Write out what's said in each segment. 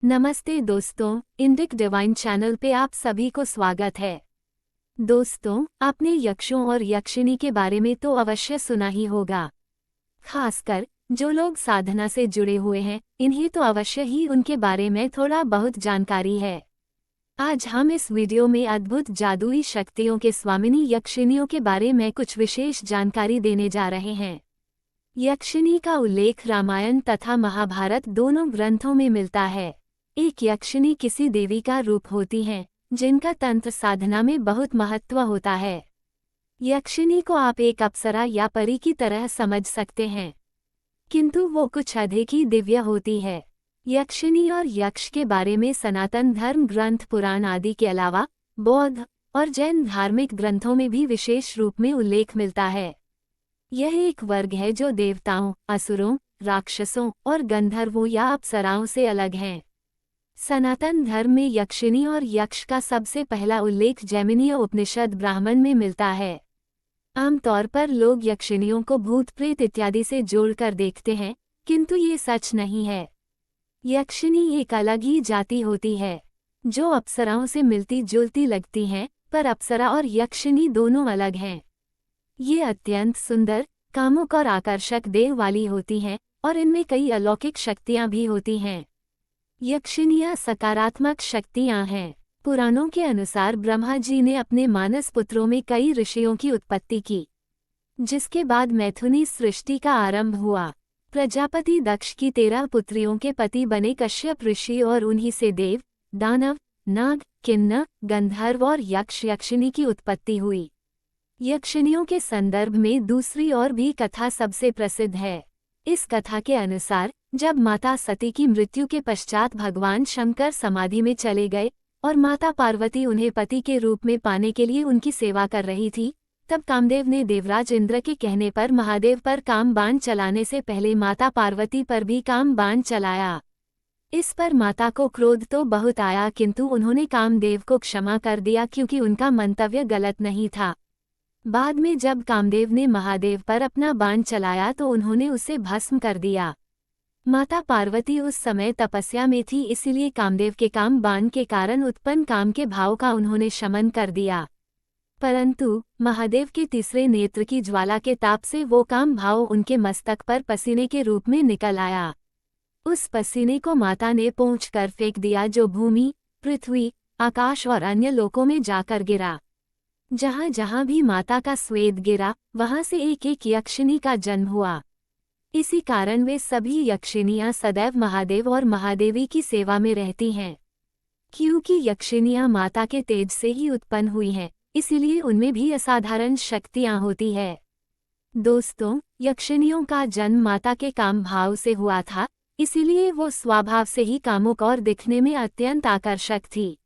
नमस्ते दोस्तों, Indic divine channel पे आप सभी को स्वागत है। दोस्तों, आपने यक्षों और यक्षिणी के बारे में तो अवश्य सुना ही होगा। खासकर जो लोग साधना से जुड़े हुए हैं, इन्हें तो अवश्य ही उनके बारे में थोड़ा बहुत जानकारी है। आज हम इस वीडियो में अद्भुत जादुई शक्तियों के स्वामिनी यक्षिणियों के बारे में कुछ विशेष जानकारी देने जा रहे हैं। यक्षिणी का उल्लेख रामायण तथा महाभारत दोनों ग्रंथों में मिलता है। एक यक्षिणी किसी देवी का रूप होती हैं, जिनका तंत्र साधना में बहुत महत्व होता है। यक्षिणी को आप एक अप्सरा या परी की तरह समझ सकते हैं, किंतु वो कुछ अधिक ही दिव्य होती है। यक्षिणी और यक्ष के बारे में सनातन धर्म ग्रंथ पुराण आदि के अलावा बौद्ध और जैन धार्मिक ग्रंथों में भी विशेष रूप में उल्लेख मिलता है। यह एक वर्ग है जो देवताओं, असुरों, राक्षसों और गंधर्वों या अप्सराओं से अलग हैं। सनातन धर्म में यक्षिणी और यक्ष का सबसे पहला उल्लेख जैमिनीय उपनिषद ब्राह्मण में मिलता है। आमतौर पर लोग यक्षिणियों को भूत प्रेत इत्यादि से जोड़कर देखते हैं, किंतु ये सच नहीं है। यक्षिणी एक अलग ही जाति होती है, जो अप्सराओं से मिलती जुलती लगती हैं, पर अप्सरा और यक्षिणी दोनों अलग हैं। ये अत्यंत सुंदर, कामुक और आकर्षक देह वाली होती हैं, और इनमें कई अलौकिक शक्तियां भी होती हैं। यक्षिणियां सकारात्मक शक्तियां हैं। पुराणों के अनुसार ब्रह्मा जी ने अपने मानस पुत्रों में कई ऋषियों की उत्पत्ति की, जिसके बाद मैथुनी सृष्टि का आरंभ हुआ। प्रजापति दक्ष की 13 पुत्रियों के पति बने कश्यप ऋषि और उन्हीं से देव, दानव, नाग, किन्नर, गंधर्व और यक्ष यक्षिणी की उत्पत्ति हुई। यक्षिणियों के संदर्भ में दूसरी और भी कथा सबसे प्रसिद्ध है। इस कथा के अनुसार जब माता सती की मृत्यु के पश्चात भगवान शंकर समाधि में चले गए और माता पार्वती उन्हें पति के रूप में पाने के लिए उनकी सेवा कर रही थी, तब कामदेव ने देवराज इंद्र के कहने पर महादेव पर काम बाण चलाने से पहले माता पार्वती पर भी काम बाण चलाया। इस पर माता को क्रोध तो बहुत आया, किंतु उन्होंने कामदेव को क्षमा कर दिया क्योंकि उनका मंतव्य गलत नहीं था। बाद में जब कामदेव ने महादेव पर अपना बाण चलाया तो उन्होंने उसे भस्म कर दिया। माता पार्वती उस समय तपस्या में थी, इसीलिए कामदेव के काम बाण के कारण उत्पन्न काम के भाव का उन्होंने शमन कर दिया। परंतु महादेव के तीसरे नेत्र की ज्वाला के ताप से वो काम भाव उनके मस्तक पर पसीने के रूप में निकल आया। उस पसीने को माता ने पोंछकर फेंक दिया, जो भूमि, पृथ्वी, आकाश और अन्य लोकों में जाकर गिरा। जहाँ जहाँ भी माता का स्वेद गिरा, वहाँ से एक एक यक्षिणी का जन्म हुआ। इसी कारण वे सभी यक्षिणियाँ सदैव महादेव और महादेवी की सेवा में रहती हैं। क्योंकि यक्षिणियाँ माता के तेज से ही उत्पन्न हुई हैं, इसीलिए उनमें भी असाधारण शक्तियाँ होती है। दोस्तों, यक्षिणियों का जन्म माता के काम भाव से हुआ था, इसीलिए वो स्वभाव से ही कामुक और दिखने में अत्यंत आकर्षक थी।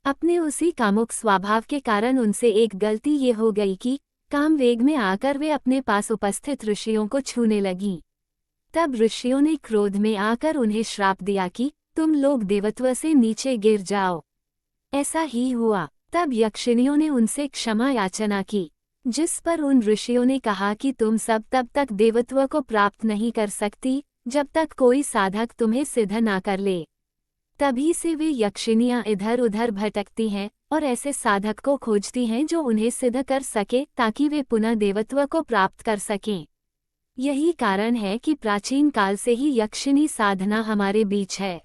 अपने उसी कामुक स्वभाव के कारण उनसे एक गलती ये हो गई कि काम वेग में आकर वे अपने पास उपस्थित ऋषियों को छूने लगीं। तब ऋषियों ने क्रोध में आकर उन्हें श्राप दिया कि तुम लोग देवत्व से नीचे गिर जाओ। ऐसा ही हुआ। तब यक्षिणियों ने उनसे क्षमा याचना की, जिस पर उन ऋषियों ने कहा कि तुम सब तब तक देवत्व को प्राप्त नहीं कर सकती जब तक कोई साधक तुम्हें सिद्ध ना कर ले। तभी से वे यक्षिणियाँ इधर उधर भटकती हैं और ऐसे साधक को खोजती हैं जो उन्हें सिद्ध कर सके, ताकि वे पुनः देवत्व को प्राप्त कर सकें। यही कारण है कि प्राचीन काल से ही यक्षिणी साधना हमारे बीच है।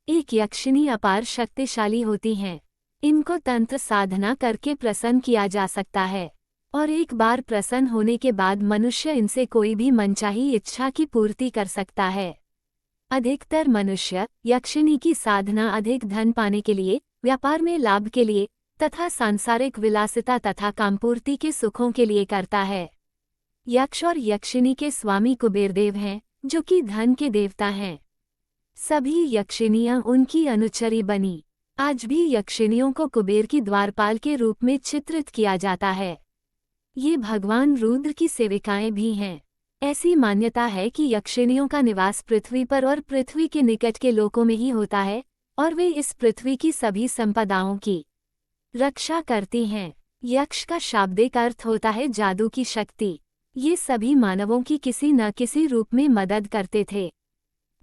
एक यक्षिणी अपार शक्तिशाली होती हैं। इनको तंत्र साधना करके प्रसन्न किया जा सकता है, और एक बार प्रसन्न होने के बाद मनुष्य इनसे कोई भी मनचाही इच्छा की पूर्ति कर सकता है। अधिकतर मनुष्य यक्षिणी की साधना अधिक धन पाने के लिए, व्यापार में लाभ के लिए तथा सांसारिक विलासिता तथा कामपूर्ति के सुखों के लिए करता है। यक्ष और यक्षिणी के स्वामी कुबेरदेव हैं, जो कि धन के देवता हैं। सभी यक्षिणियां उनकी अनुचरी बनी। आज भी यक्षिणियों को कुबेर की द्वारपाल के रूप में चित्रित किया जाता है। ये भगवान रुद्र की सेविकाएं भी हैं। ऐसी मान्यता है कि यक्षिणियों का निवास पृथ्वी पर और पृथ्वी के निकट के लोकों में ही होता है, और वे इस पृथ्वी की सभी संपदाओं की रक्षा करती हैं। यक्ष का शाब्दिक अर्थ होता है जादू की शक्ति। ये सभी मानवों की किसी न किसी रूप में मदद करते थे।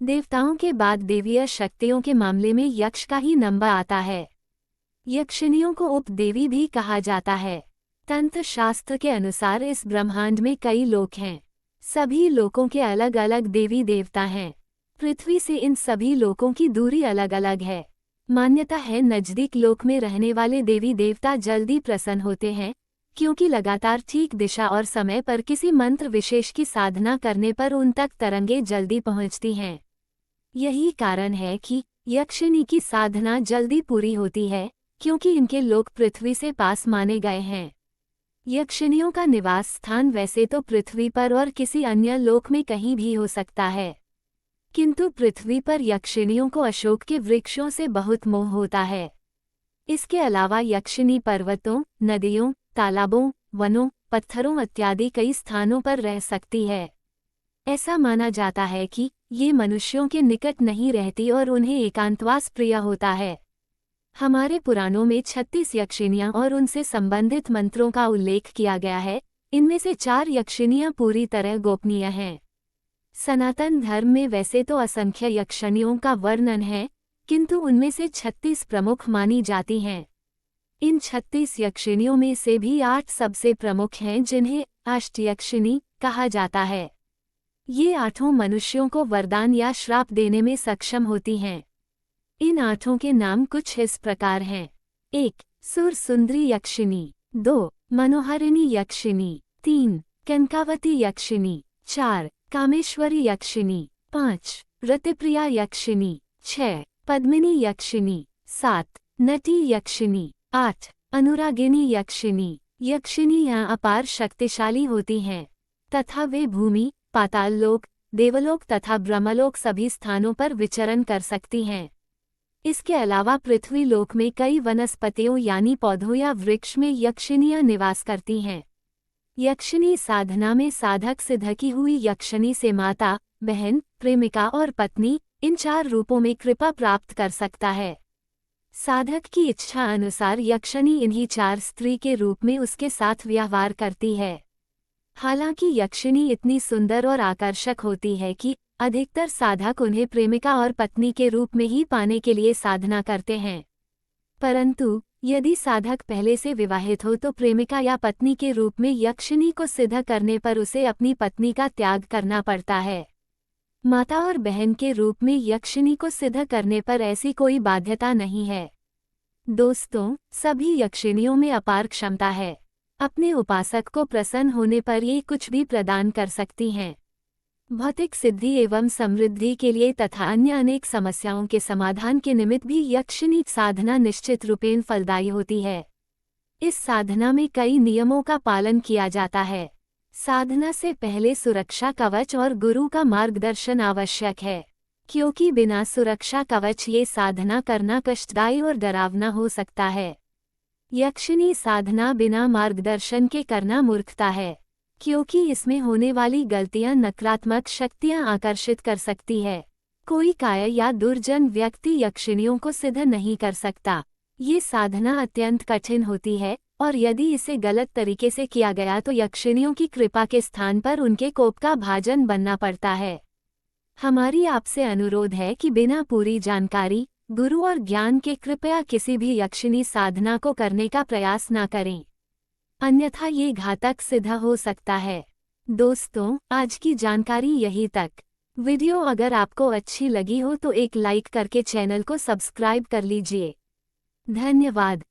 देवताओं के बाद देवीय शक्तियों के मामले में यक्ष का ही नंबर आता है। यक्षिणियों को उपदेवी भी कहा जाता है। तंत्र शास्त्र के अनुसार इस ब्रह्मांड में कई लोक हैं। सभी लोकों के अलग अलग देवी देवता हैं। पृथ्वी से इन सभी लोकों की दूरी अलग अलग है। मान्यता है नजदीक लोक में रहने वाले देवी देवता जल्दी प्रसन्न होते हैं, क्योंकि लगातार ठीक दिशा और समय पर किसी मंत्र विशेष की साधना करने पर उन तक तरंगे जल्दी पहुंचती हैं। यही कारण है कि यक्षिणी की साधना जल्दी पूरी होती है, क्योंकि इनके लोक पृथ्वी से पास माने गए हैं। यक्षिणियों का निवास स्थान वैसे तो पृथ्वी पर और किसी अन्य लोक में कहीं भी हो सकता है, किंतु पृथ्वी पर यक्षिणियों को अशोक के वृक्षों से बहुत मोह होता है। इसके अलावा यक्षिणी पर्वतों, नदियों, तालाबों, वनों, पत्थरों इत्यादि कई स्थानों पर रह सकती है। ऐसा माना जाता है कि ये मनुष्यों के निकट नहीं रहती और उन्हें एकांतवास प्रिय होता है। हमारे पुराणों में 36 यक्षिणियां और उनसे संबंधित मंत्रों का उल्लेख किया गया है। इनमें से 4 यक्षिणियां पूरी तरह गोपनीय हैं। सनातन धर्म में वैसे तो असंख्य यक्षिणियों का वर्णन है, किंतु उनमें से 36 प्रमुख मानी जाती हैं। इन 36 यक्षिणियों में से भी 8 सबसे प्रमुख हैं, जिन्हें अष्टयक्षिणी कहा जाता है। ये 8 मनुष्यों को वरदान या श्राप देने में सक्षम होती हैं। इन 8 के नाम कुछ इस प्रकार हैं। 1. सुर सुंदरी यक्षिणी। 2. मनोहरिणी यक्षिणी। 3. कनकावती यक्षिणी। 4. कामेश्वरी यक्षिणी। 5. रतिप्रिया यक्षिणी। 6. पद्मिनी यक्षिणी। 7. नटी यक्षिणी। 8. अनुरागिनी यक्षिणी। यक्षिणियां अपार शक्तिशाली होती हैं तथा वे भूमि, पाताल लोक, देवलोक तथा ब्रह्मलोक सभी स्थानों पर विचरण कर सकती हैं। इसके अलावा पृथ्वी लोक में कई वनस्पतियों यानी पौधों या वृक्ष में यक्षिणियां निवास करती हैं। यक्षिणी साधना में साधक सिद्ध की हुई यक्षिणी से माता, बहन, प्रेमिका और पत्नी इन 4 रूपों में कृपा प्राप्त कर सकता है। साधक की इच्छा अनुसार यक्षिणी इन्हीं 4 स्त्री के रूप में उसके साथ व्यवहार करती है। हालांकि यक्षिणी इतनी सुंदर और आकर्षक होती है कि अधिकतर साधक उन्हें प्रेमिका और पत्नी के रूप में ही पाने के लिए साधना करते हैं। परंतु यदि साधक पहले से विवाहित हो तो प्रेमिका या पत्नी के रूप में यक्षिणी को सिद्ध करने पर उसे अपनी पत्नी का त्याग करना पड़ता है। माता और बहन के रूप में यक्षिणी को सिद्ध करने पर ऐसी कोई बाध्यता नहीं है। दोस्तों, सभी यक्षिणियों में अपार क्षमता है। अपने उपासक को प्रसन्न होने पर ये कुछ भी प्रदान कर सकती हैं। भौतिक सिद्धि एवं समृद्धि के लिए तथा अन्य अनेक समस्याओं के समाधान के निमित्त भी यक्षिणी साधना निश्चित रूपेण फलदायी होती है। इस साधना में कई नियमों का पालन किया जाता है। साधना से पहले सुरक्षा कवच और गुरु का मार्गदर्शन आवश्यक है, क्योंकि बिना सुरक्षा कवच ये साधना करना कष्टदायी और डरावना हो सकता है। यक्षिणी साधना बिना मार्गदर्शन के करना मूर्खता है, क्योंकि इसमें होने वाली गलतियां नकारात्मक शक्तियां आकर्षित कर सकती है। कोई कायर या दुर्जन व्यक्ति यक्षिणियों को सिद्ध नहीं कर सकता। ये साधना अत्यंत कठिन होती है और यदि इसे गलत तरीके से किया गया तो यक्षिणियों की कृपा के स्थान पर उनके कोप का भाजन बनना पड़ता है। हमारी आपसे अनुरोध है कि बिना पूरी जानकारी, गुरु और ज्ञान के कृपया किसी भी यक्षिणी साधना को करने का प्रयास न करें, अन्यथा ये घातक सिद्ध हो सकता है। दोस्तों, आज की जानकारी यही तक। वीडियो अगर आपको अच्छी लगी हो तो एक लाइक करके चैनल को सब्सक्राइब कर लीजिए। धन्यवाद।